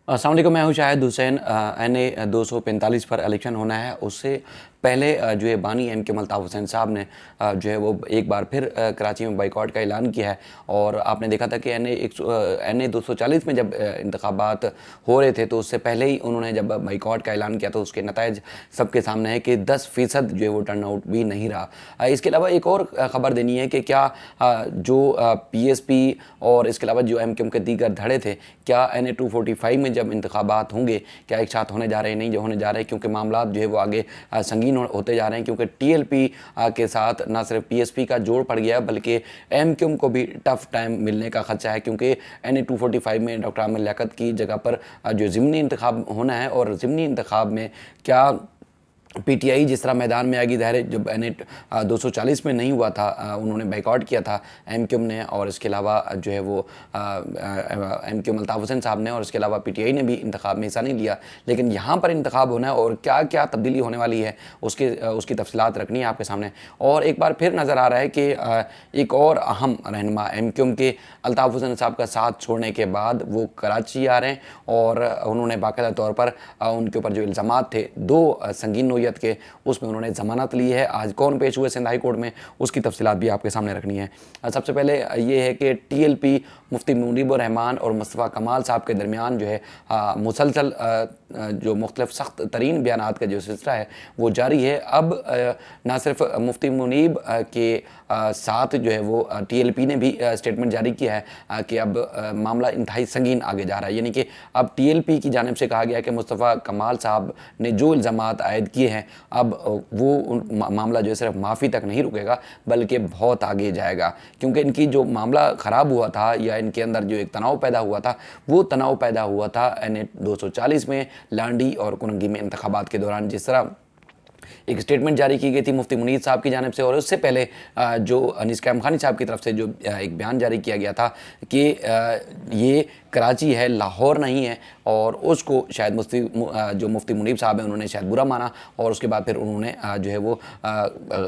अस्सलाम वालेकुम, मैं हूं शाहिद हुसैन। NA 245 पर इलेक्शन होना है। उससे पहले जो है बानी MK अल्ताफ़ हुसैन साहब ने जो है वो एक बार फिर कराची में बाइकआउट का ऐलान किया है। और आपने देखा था कि NA 240 में जब इंतखाबात हो रहे थे तो उससे पहले ही उन्होंने जब बाइकआउट का ऐलान किया तो उसके नतायज सबके सामने है कि 10% जो है वो टर्नआउट भी नहीं रहा। इसके अलावा एक और ख़बर देनी है कि क्या जो PSP और इसके अलावा जो MKM के दीगर धड़े थे, क्या NA 245 में जब इंतखाबात होंगे क्या एक साथ होने जा रहे हैं? नहीं जो होने जा रहे हैं, क्योंकि मामला जो है वो आगे संगीन होते जा रहे हैं। क्योंकि TLP के साथ ना सिर्फ PSP का जोड़ पड़ गया बल्कि MKM को भी टफ टाइम मिलने का खदशा है। क्योंकि NA 245 में डॉक्टर आमिर लियाकत की जगह पर जो ज़िमनी इंतखाब होना है और ज़िमनी इंतखाब में क्या PTI जिस तरह मैदान में आएगी। ज़ाहिर है जब NA 240 में नहीं हुआ था, उन्होंने बाइकआउट किया था MKM ने, और इसके अलावा जो है वो MK अल्ताफ़ हुसैन साहब ने, और इसके अलावा PTI ने भी इंतखाब में हिस्सा नहीं लिया। लेकिन यहाँ पर इंतखाब होना है और क्या क्या तब्दीली होने वाली है उसकी तफसीलात रखनी है आपके सामने। और एक बार फिर नज़र आ रहा है कि एक और अहम रहनुमा MKM के अल्ताफ़ हुसैन साहब का साथ छोड़ने के बाद वो कराची आ रहे हैं और उन्होंने बाकायदा तौर पर उनके ऊपर जो इल्ज़ामात थे 2 संगीन नोयत के, उसमें उन्होंने ज़मानत ली है। आज कौन पेश हुए सिंध हाई कोर्ट में, उसकी तफसीलात भी आपके सामने रखनी है। सबसे पहले ये है कि TLP मुफ्ती मुनीबुर रहमान और मुस्तफ़ा कमाल साहब के दरमियान जो है मुसलसल जो मुख्तलिफ सख्त तरीन बयानात का जो सिलसिला है वो जारी है। अब ना सिर्फ मुफ्ती मुनीब के साथ जो है वो TLP ने भी स्टेटमेंट जारी किया है कि अब मामला इंतहाई संगीन आगे जा रहा है। यानी कि अब TLP की जानिब से कहा गया है कि मुस्तफ़ा कमाल साहब ने जो इल्ज़ामात आयद किए हैं अब वो मामला जो है सिर्फ माफ़ी तक नहीं रुकेगा बल्कि बहुत आगे जाएगा। क्योंकि इनकी जो मामला ख़राब हुआ था या इनके अंदर जो एक तनाव पैदा हुआ था वो तनाव पैदा हुआ था NA 240 में लांडी और कुनंगी में इंतखाबात के दौरान। जिस तरह एक स्टेटमेंट जारी की गई थी मुफ्ती मुनीर साहब की जानिब से, और उससे पहले जो अनीस कैम खानी साहब की तरफ से जो एक बयान जारी किया गया था कि ये कराची है, लाहौर नहीं है, और उसको शायद जो मुफ्ती मुनीब साहब हैं उन्होंने शायद बुरा माना, और उसके बाद फिर उन्होंने जो है वो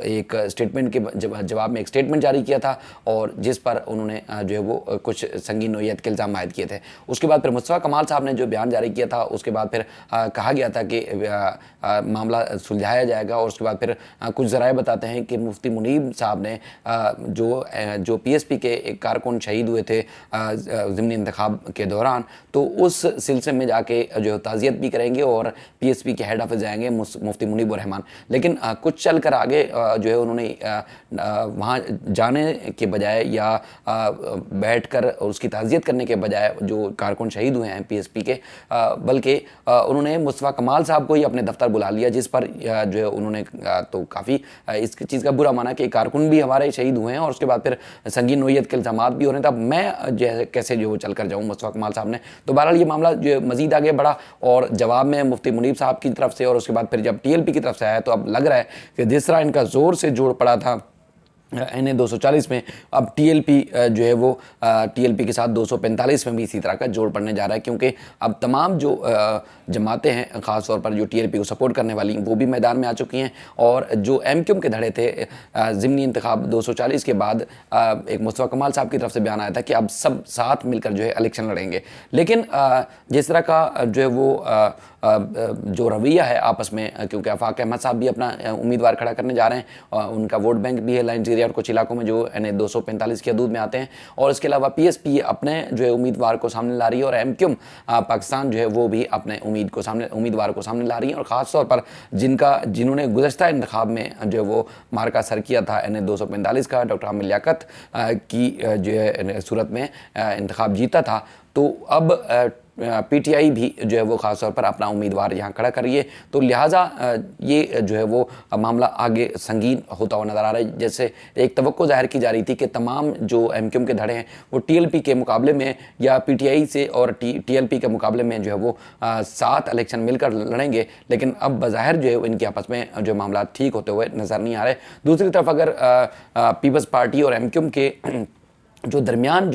एक स्टेटमेंट के जवाब में एक स्टेटमेंट जारी किया था और जिस पर उन्होंने जो है वो कुछ संगीन नोयत के इल्ज़ाम आयद किए थे। उसके बाद फिर मुस्तफ़ा कमाल साहब ने जो बयान जारी किया था उसके बाद फिर कहा गया था कि मामला सुलझाया जाएगा, और उसके बाद फिर कुछ ज़राए बताते हैं कि मुफ्ती मुनीब साहब ने जो PSP के एक कारकुन शहीद हुए थे ज़िमनी इंतखाब के दौरान, तो उस सिलसिले में जाके जो ताज़ियत भी करेंगे और PSP के हेड ऑफिस जाएंगे मुफ्ती मुनीबुर रहमान। लेकिन कुछ चल कर आगे जो है उन्होंने वहाँ जाने के बजाय या बैठ कर उसकी ताज़ियत करने के बजाय जो कारकुन शहीद हुए हैं PSP के, बल्कि उन्होंने मुस्तफ़ा कमाल साहब को ही अपने दफ्तर बुला लिया, जिस पर जो है उन्होंने तो काफ़ी इस चीज़ का बुरा माना कि कारकुन भी हमारे शहीद हुए हैं और उसके बाद फिर संगीन नोयत के इल्ज़ामात भी हो रहे हैं, तब मैं जो है कैसे जो चल कर जाऊँ मुस्तफ़ा कमाल साहब ने। तो बहरहाल ये मामला जो मज़ीद आगे बढ़ा और जवाब में मुफ्ती मुनीब साहब की तरफ से और उसके बाद फिर जब TLP की तरफ से आया तो अब लग रहा है कि जिस तरह इनका ज़ोर से जोड़ पड़ा था NA 240 में, अब TLP जो है वो TLP के साथ 245 में भी इसी तरह का जोड़ पड़ने जा रहा है। क्योंकि अब तमाम जो जमातें हैं ख़ास तौर पर जो TLP को सपोर्ट करने वाली वो भी मैदान में आ चुकी हैं, और जो MKM के धड़े थे ज़िमनी इंतखाब 240 के बाद एक मुस्तफ़ा कमाल साहब की तरफ से बयान आया था कि अब सब साथ मिलकर जो है इलेक्शन लड़ेंगे। लेकिन जिस तरह का जो है वो जो रवैया है आपस में, क्योंकि आफाक अहमद साहब भी अपना उम्मीदवार खड़ा करने जा रहे हैं, उनका वोट बैंक भी है लाइन्स एरिया और कुछ इलाकों में जो NA 245 की हदूद में आते हैं, और इसके अलावा PSP अपने जो है उम्मीदवार को सामने ला रही है और MKM पाकिस्तान जो है वो भी अपने उम्मीदवार को सामने ला रही है। और ख़ास तौर पर जिन्होंने गुज़श्ता इंतखाब में जो है वो मार्का सर किया था NA 245 का, डॉक्टर आमिर लियाकत की जो है सूरत में इंतखाब जीता था, तो अब PTI भी जो है वो ख़ास तौर पर अपना उम्मीदवार यहाँ खड़ा कर रही है। तो लिहाजा ये जो है वो मामला आगे संगीन होता हुआ नज़र आ रहा है। जैसे एक तवक्को ज़ाहिर की जा रही थी कि तमाम जो MKM के धड़े हैं वो TLP के मुकाबले में या PTI से और TLP के मुकाबले में जो है वो 7 इलेक्शन मिलकर लड़ेंगे, लेकिन अब बज़ाहिर जो है इनके आपस में जो मामला ठीक होते हुए नज़र नहीं आ रहे। दूसरी तरफ अगर पीपल्स पार्टी और MKM के जो दरमियान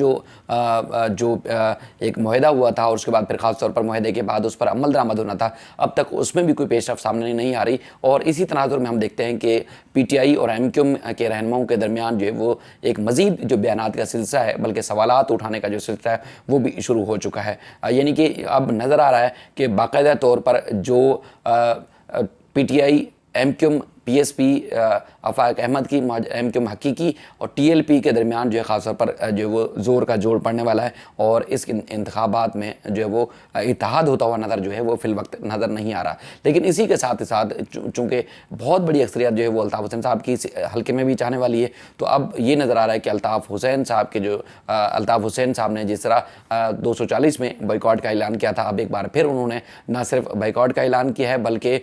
एक मुआहदा हुआ था और उसके बाद फिर ख़ास तौर पर मुआहदे के बाद उस पर अमल दरामद होना था, अब तक उसमें भी कोई पेशरफ सामने नहीं आ रही। और इसी तनाजुर में हम देखते हैं कि पीटीआई और एमक्यूएम के रहनुमाओं के दरमियान जो है वो एक मज़ीद जो बयानात का सिलसिला है, बल्कि सवालात उठाने का जो सिलसिला है वो भी शुरू हो चुका है। यानी कि अब नज़र आ रहा है कि बाकायदा तौर पर जो पीटीआई, एमक्यूएम, पीएसपी, आफाक अहमद की, एमक्यूएम हकीकी और टीएलपी के दरमियान जो है ख़ास तौर पर जो वो ज़ोर का जोड़ पड़ने वाला है। और इस इंतखाबात में जो है वो इत्तेहाद होता हुआ नज़र जो है वो फिल वक्त नज़र नहीं आ रहा। लेकिन इसी के साथ ही साथ चूँकि बहुत बड़ी अक्सरियत जो है वो अल्ताफ़ हुसैन साहब की हल्के में भी चाहने वाली है, तो अब ये नज़र आ रहा है कि अल्ताफ़ हुसैन साहब के जो अल्ताफ़ हुसैन साहब ने जिस तरह 240 में बॉयकॉट का ऐलान किया था, अब एक बार फिर उन्होंने न सिर्फ बॉयकॉट का ऐलान किया है बल्कि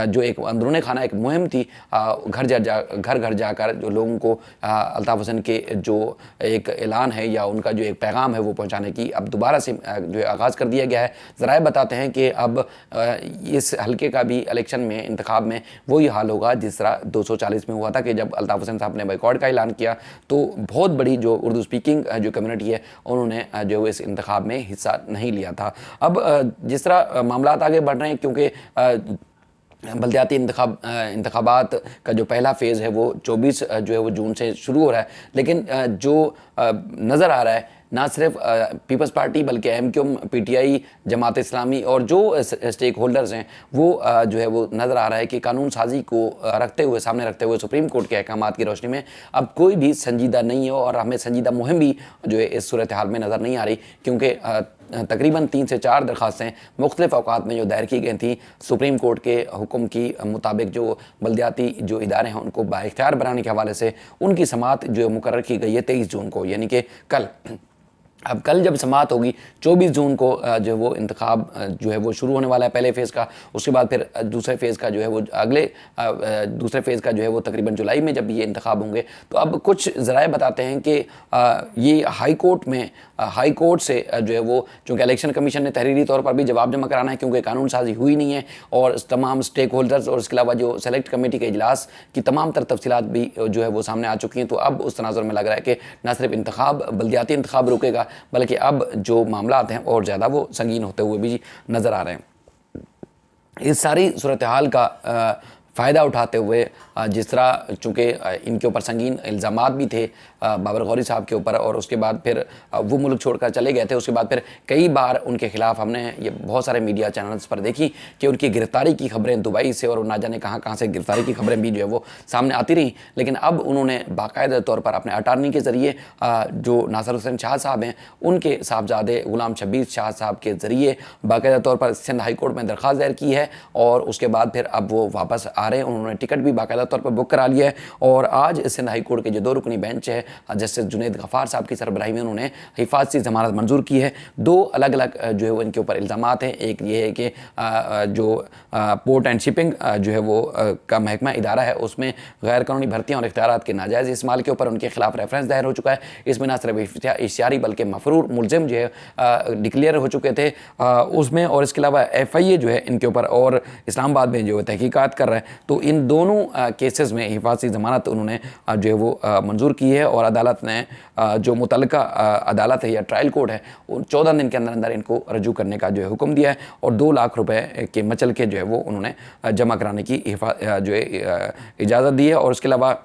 जो एक अंदरूनी खाना एक मुहिम थी, घर घर जाकर जो लोगों को अल्ताफ़ हुसैन के जो एक ऐलान है या उनका जो एक पैगाम है वो पहुंचाने की अब दोबारा से जो है आगाज़ कर दिया गया है। ज़राए बताते हैं कि अब इस हल्के का भी इलेक्शन में, इंतखाब में वही हाल होगा जिस तरह 240 में हुआ था कि जब अल्ताफ़ हुसैन साहब ने बॉयकॉट का ऐलान किया तो बहुत बड़ी जो उर्दू स्पीकिंग जो कम्युनिटी है उन्होंने जो इस इंतखाब में हिस्सा नहीं लिया था। अब जिस तरह मामला आगे बढ़ रहे हैं, क्योंकि बल्दियाती इंतखाबात का जो पहला फ़ेज़ है वो 24 जो है वो जून से शुरू हो रहा है, लेकिन जो नज़र आ रहा है ना सिर्फ पीपल्स पार्टी बल्कि एमक्यूएम, पीटीआई, जमात इस्लामी और जो स्टेक होल्डर्स हैं वो जो है वो नज़र आ रहा है कि कानून साजी को सामने रखते हुए सुप्रीम कोर्ट के अहकामात की रोशनी में अब कोई भी संजीदा नहीं है और हमें संजीदा मुहिम भी जो है इस सूरत हाल में नज़र नहीं आ रही, क्योंकि तकरीबन 3 से 4 दरख्वास्तें मुख्तलिफ़ औकात में जो दायर की गई थी सुप्रीम कोर्ट के हुक्म की मुताबिक जो बल्दियाती जो इदारे हैं उनको बाइख्तियार बनाने के हवाले से उनकी समाअत जो मुकर्रर की गई है 23 जून को, यानी कि कल। अब कल जब समाअत होगी 24 जून को जो वो इंतखाब जो है वो शुरू होने वाला है पहले फ़ेज़ का, उसके बाद फिर दूसरे फ़ेज़ का जो है वो दूसरे फ़ेज़ का जो है वो तकरीबन जुलाई में जब ये इंतखाब होंगे। तो अब कुछ ज़राए बताते हैं कि ये हाई कोर्ट से जो है वो, चूँकि इलेक्शन कमीशन ने तहरीरी तौर पर भी जवाब जमा कराना है क्योंकि कानून साजी हुई नहीं है और तमाम स्टेक होल्डर्स और इसके अलावा जो सेलेक्ट कमेटी के इजलास की तमाम तर तफसीलात भी जो है वो सामने आ चुकी हैं। तो अब उस तनाजुर में लग रहा है कि न सिर्फ बल्दियाती इंतखाब रुकेगा बल्कि अब जो मामलात हैं और ज़्यादा वो संगीन होते हुए भी नज़र आ रहे हैं। इस सारी सूरत हाल का फ़ायदा उठाते हुए जिस तरह चूँकि इनके ऊपर संगीन इल्ज़ामात भी थे बाबर गौरी साहब के ऊपर, और उसके बाद फिर वो मुल्क छोड़कर चले गए थे, उसके बाद फिर कई बार उनके ख़िलाफ़ हमने ये बहुत सारे मीडिया चैनल्स पर देखी कि उनकी गिरफ़्तारी की खबरें दुबई से और ना जाने कहाँ से गिरफ़्तारी की खबरें भी जो है वो सामने आती रहीं। लेकिन अब उन्होंने बाकायदा तौर पर अपने अटारनी के ज़रिए जो नासिर हुसैन शाह साहब हैं उनके साहबजादे गुलाम शब्बीर शाह साहब के ज़रिए बाकायदा तौर पर सिंध हाई कोर्ट में दरख्वास्त दायर की है और उसके बाद फिर अब वो वापस आ रहे हैं। उन्होंने टिकट भी बाकायदा तौर पर बुक करा लिया है और आज सिंध हाई कोर्ट के जो 2 रुकनी बेंच है जस्टिस जुनैद गफ़ार साहब की सरबराही में उन्होंने हिफाजती ज़मानत मंजूर की है। 2 अलग अलग जो है वो इनके ऊपर इल्ज़ामात हैं। एक ये है कि जो पोर्ट एंड शिपिंग जो है वो का महकमा इदारा है उसमें गैर कानूनी भर्तियाँ और इख्तियारात के नाजायज़ इस्तेमाल के ऊपर उनके खिलाफ रेफरेंस दायर हो चुका है। इसमें ना सिर्फ इश्तिहारी बल्कि मफरूर मुलजिम जो है डिक्लेयर हो चुके थे उसमें, और इसके अलावा FIA जो है इनके ऊपर और इस्लामाबाद में जो है तहकीकात कर रहा है। तो इन दोनों केसेस में हिफाजती ज़मानत उन्होंने जो है वो मंजूर की है और अदालत ने जो मुतल्लिका अदालत है या ट्रायल कोर्ट है 14 दिन के अंदर अंदर इनको रजू करने का जो है हुक्म दिया है और 2 लाख रुपए के मचल के जो है वो उन्होंने जमा कराने की जो है इजाज़त दी है। और उसके अलावा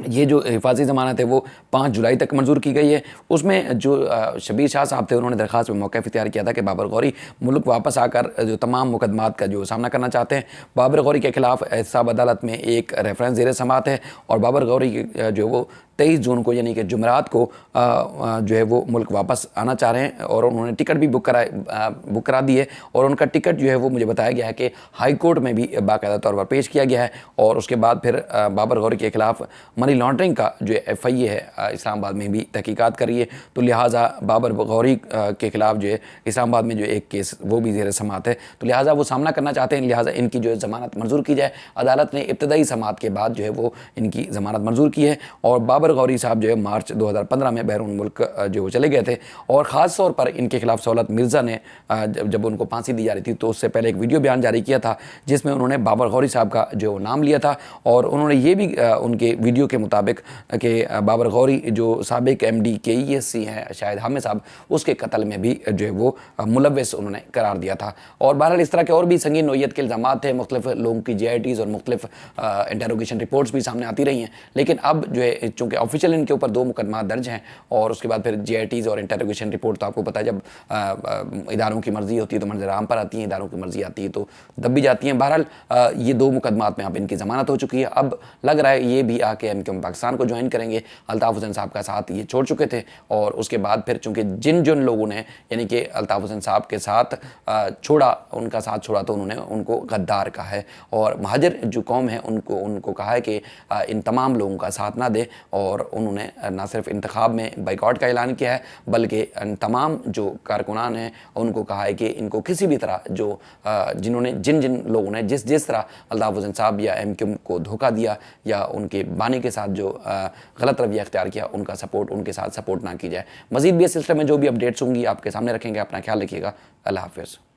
ये जो हिफाजती ज़मानत है वो 5 जुलाई तक मंजूर की गई है। उसमें जो शबीर शाह साहब थे उन्होंने दरख्वास्त में मौक़िफ़ इख्तियार किया था कि बाबर गौरी मुल्क वापस आकर जो तमाम मुकदमात का जो सामना करना चाहते हैं। बाबर गौरी के ख़िलाफ़ एहतसाब अदालत में एक रेफरेंस ज़ेर समाअत है और बाबर गौरी जो वो 23 जून को यानी कि जुमेरात को जो है वो मुल्क वापस आना चाह रहे हैं और उन्होंने टिकट भी बुक करा दी है और उनका टिकट जो है वो मुझे बताया गया है कि हाई कोर्ट में भी बाकायदा तौर पर पेश किया गया है। और उसके बाद फिर बाबर गौरी के ख़िलाफ़ मनी लॉन्ड्रिंग का जो FIA है इस्लामाबाद में भी तहकीकात कर रही है। तो लिहाजा बाबर गौरी के ख़िलाफ़ जो है इस्लामाबाद में जो एक केस वो भी ज़ेर समाअत है, तो लिहाजा वो सामना करना चाहते हैं। लिहाजा इनकी जो है ज़मानत मंजूर की जाए। अदालत ने इब्तदाई समाअत के बाद जो है वो इनकी ज़मानत मंजूर की है और बाबर गौरी साहब जो है मार्च 2015 में बैरून मुल्क जो चले गए थे, और ख़ास तौर पर इनके खिलाफ सौलत मिर्ज़ा ने जब उनको फांसी दी जा रही थी तो उससे पहले एक वीडियो बयान जारी किया था जिसमें उन्होंने बाबर गौरी साहब का जो नाम लिया था, और उन्होंने ये भी उनके वीडियो के मुताबिक कि बाबर गौरी जो साबिक MD KESC हैं शायद हामिद साहब, उसके कत्ल में भी जो है वो मुलव्वस उन्होंने करार दिया था। और बहरहाल इस तरह के और भी संगीन नोयत के इल्ज़ाम थे, मुख्तलिफ लोगों की JITs और मुख्तलिफ इंटेरोगेशन रिपोर्ट्स भी सामने आती रही हैं, लेकिन अब जो है चूँकि ऑफिशियल इनके ऊपर 2 मुकदमा दर्ज हैं और उसके बाद फिर JITs और इंटेरोगेशन रिपोर्ट, तो आपको पता है जब इदारों की मर्ज़ी होती है तो मंजर आम पर आती हैं, इदारों की मर्ज़ी आती है तो दब भी जाती हैं। बहरहाल ये 2 मुकदमात में अब इनकी ज़मानत हो चुकी है। अब लग रहा है ये भी आके MQM पाकिस्तान को ज्वाइन करेंगे। अल्ताफ़ हुसैन साहब का साथ ये छोड़ चुके थे, और उसके बाद फिर चूँकि जिन जिन लोगों ने यानी कि अल्ताफ़ हुसैन साहब के साथ उनका साथ छोड़ा तो उन्होंने उनको गद्दार कहा है, और महाजर जो कौम है उनको कहा है कि इन तमाम लोगों का साथ ना दे, और उन्होंने ना सिर्फ इंतखाब में बाइकआउट का ऐलान किया है बल्कि तमाम जो कारकुनान हैं उनको कहा है कि इनको किसी भी तरह जो जिन्होंने जिन लोगों ने जिस तरह अल्ताफ़ हुसैन साहब या MQM को धोखा दिया या उनके बानी के साथ जो गलत रवैया अख्तियार किया, उनके साथ सपोर्ट ना की जाए। मज़ीद भी इस सिलसिले में जो भी अपडेट्स होंगी आपके सामने रखेंगे। अपना ख्याल रखिएगा। अल्लाह हाफ़िज़।